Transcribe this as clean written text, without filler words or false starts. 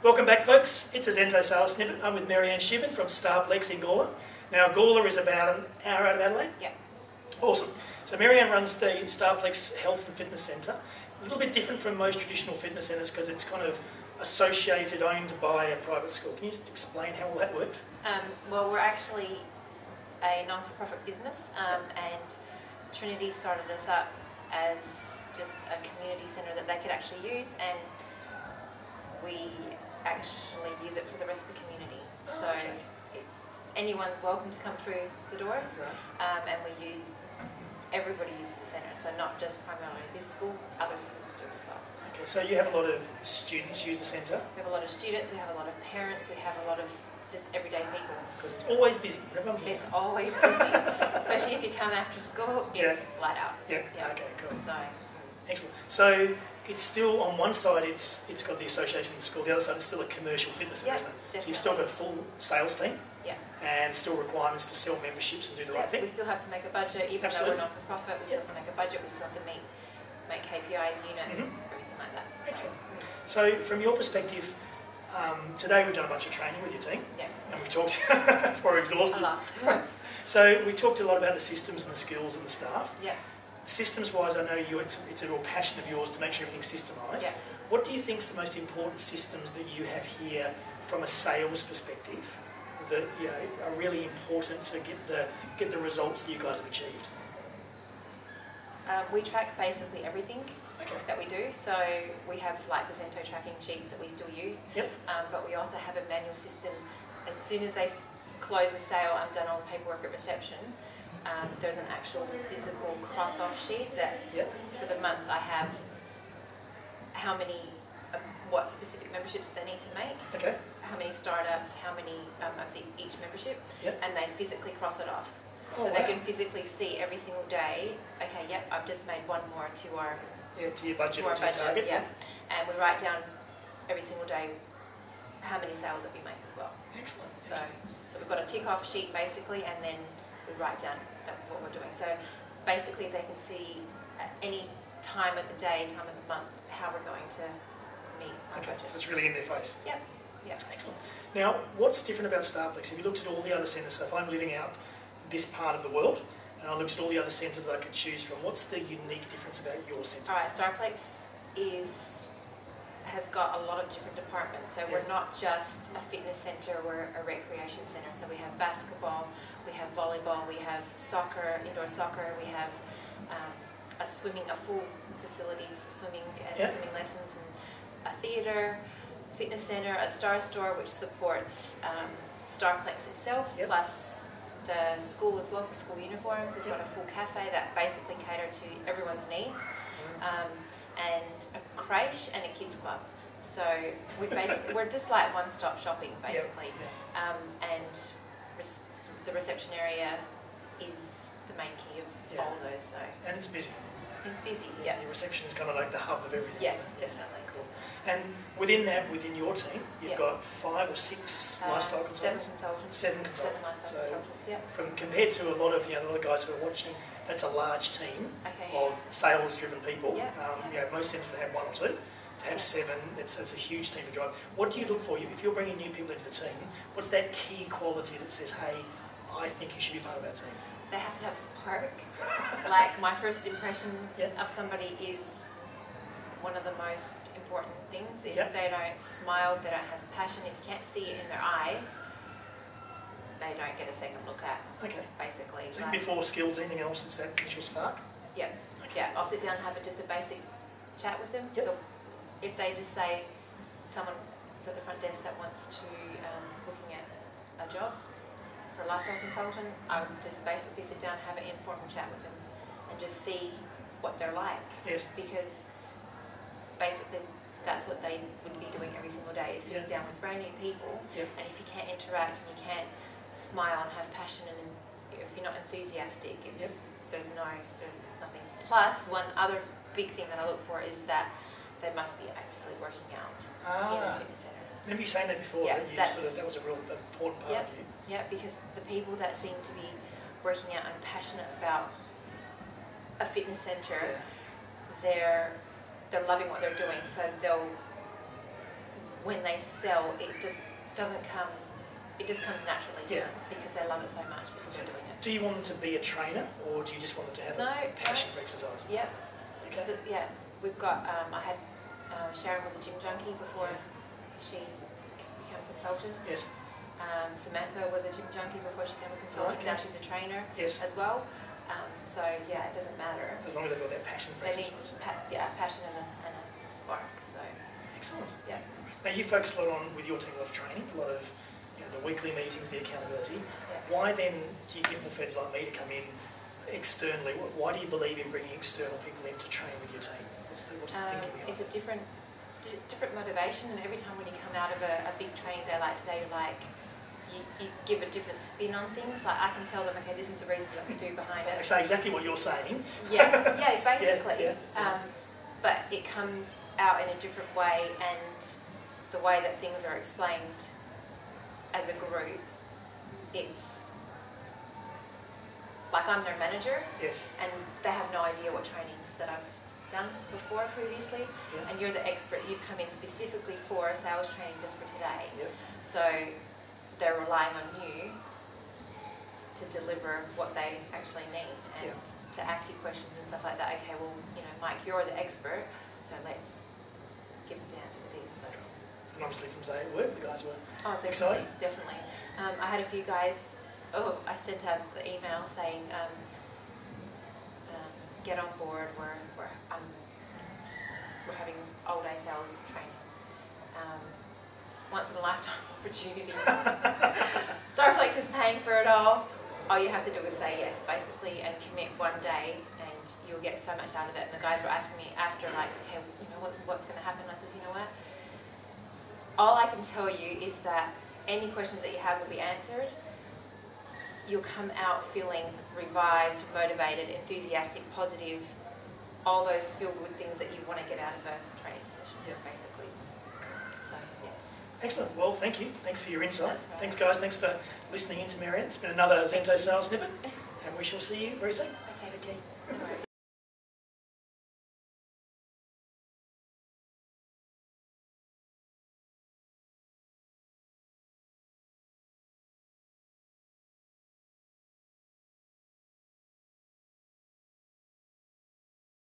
Welcome back, folks. It's a Zento Sales Snippet. I'm with Maryann from STARplex in Gawler. Now, Gawler is about an hour out of Adelaide. Yeah. Awesome. So Maryann runs the STARplex Health and Fitness Centre. A little bit different from most traditional fitness centres because it's kind of associated, owned by a private school. Can you just explain how all that works? Well, we're actually a non-for-profit business, and Trinity started us up as just a community centre that they could actually use, and we actually use it for the rest of the community. Oh, so okay. Anyone's welcome to come through the doors, Right. and everybody uses the centre, so not just primarily this school, other schools do as well. Okay, so you have a lot of students use the centre? We have a lot of students, we have a lot of parents, we have a lot of just everyday people. Because it's always busy. Whenever I'm here. It's always busy, especially if you come after school, it's flat out. Yeah. Okay, cool. So, excellent. So it's still, on one side it's got the association with the school, the other side it's still a commercial fitness centre, isn't it? Definitely. So you've still got a full sales team and still requirements to sell memberships and do the right thing. We still have to make a budget, even though we're not for profit, we still have to make a budget, we still have to make KPIs, units, everything like that. Excellent. So from your perspective, today we've done a bunch of training with your team, and we talked, it's probably exhausting. A lot. So we talked a lot about the systems and the skills and the staff. Yeah. Systems-wise, I know it's a real passion of yours to make sure everything's systemised. Yeah. What do you think is the most important systems that you have here from a sales perspective that are really important to get the results that you guys have achieved? We track basically everything that we do. So we have like the Zento tracking sheets that we still use, but we also have a manual system. As soon as they close a sale, I'm done all the paperwork at reception. There's an actual physical cross-off sheet that for the month I have how many, what specific memberships they need to make, how many startups, how many of each membership, and they physically cross it off. So they can physically see every single day, okay, I've just made one more to our to your budget or to your target. And we write down every single day how many sales that we make as well. Excellent. So we've got a tick-off sheet basically, and then we write down what we're doing. So basically they can see at any time of the day, time of the month, how we're going to meet our budget. So it's really in their face. Yep. Excellent. Now, what's different about STARplex? Have you looked at all the other centres? So if I'm living out this part of the world, and I looked at all the other centres that I could choose from, what's the unique difference about your centre? Alright, STARplex has got a lot of different departments. So we're not just a fitness centre, we're a recreation centre. So we have basketball, we have volleyball, we have soccer, indoor soccer, we have a full facility for swimming and swimming lessons, and a theatre, fitness centre, a Star Store which supports STARplex itself, plus the school as well for school uniforms. We've got a full cafe that basically cater to everyone's needs, and a creche and a kids club. So we're just like one-stop shopping basically, and the reception area is the main key of all of those. So and it's busy. It's busy. Your reception is kind of like the hub of everything. Yes, definitely. Cool. And within your team, you've got 5 or 6 lifestyle consultants. 7 consultants. 7 lifestyle consultants. From compared to a lot of a lot of guys who are watching, that's a large team of sales-driven people. Most centres they have 1 or 2. To have 7, it's a huge team to drive. What do you look for? If you're bringing new people into the team, what's that key quality that says, hey, I think you should be part of our team? They have to have spark. Like my first impression of somebody is one of the most important things. If they don't smile, if they don't have passion, if you can't see it in their eyes, they don't get a second look at. Basically. So before skills, anything else, it's that initial spark? Yeah. I'll sit down and have just a basic chat with them. So if they just say, someone's at the front desk that wants to looking at a job for a lifestyle consultant, I would just basically sit down and have an informal chat with them and just see what they're like. Because basically that's what they would be doing every single day, is sitting down with brand new people, and if you can't interact and you can't smile and have passion, and if you're not enthusiastic, there's nothing. Plus, one other big thing that I look for is that they must be actively working out in a fitness centre. Remember you saying that before, that was a real important part of you. Yeah, because the people that seem to be working out and passionate about a fitness centre, they're loving what they're doing, so they'll when they sell, it just doesn't come, it just comes naturally to them because they love it so much because they're doing it. Do you want them to be a trainer, or do you just want them to have a passion for exercise? Yep. Okay. Yeah, we've got, I had, Sharon was a gym junkie before she became a consultant. Yes. Samantha was a gym junkie before she became a consultant. Now she's a trainer as well. So yeah, it doesn't matter. As long as they've got that passion for exercise. Passion and a spark. So excellent. Yeah. Now you focus a lot on with your team a lot of training, a lot of the weekly meetings, the accountability. Yeah. Why then do you get more feds like me to come in externally? Why do you believe in bringing external people in to train with your team? What's the thinking behind it? It's a different motivation, and every time when you come out of a big training day like today, you're like, you give a different spin on things. Like I can tell them, okay, this is the reasons that we do behind it. I say exactly what you're saying. Yeah, basically. Yeah. But it comes out in a different way, and the way that things are explained as a group, it's like I'm their manager, and they have no idea what trainings that I've done before previously, and you're the expert. You've come in specifically for a sales training just for today, so they're relying on you to deliver what they actually need and to ask you questions and stuff like that. Okay, well, Mike, you're the expert, so let's give us the answer to these. So. And obviously from today at work, the guys were excited. Definitely. I had a few guys. I sent out the email saying, get on board. We're having all-day sales training. It's once in a lifetime opportunity. STARplex is paying for it all. All you have to do is say yes, basically, and commit one day, and you'll get so much out of it. And the guys were asking me after, like, okay, what's going to happen? I says, you know what? All I can tell you is that any questions that you have will be answered. You'll come out feeling revived, motivated, enthusiastic, positive, all those feel-good things that you want to get out of a training session, basically. So, yeah. Excellent. Well, thank you. Thanks for your insight. Thanks, guys. Thanks for listening in to Maryann. It's been another Zento Sales Snippet, and we shall see you very soon. Okay.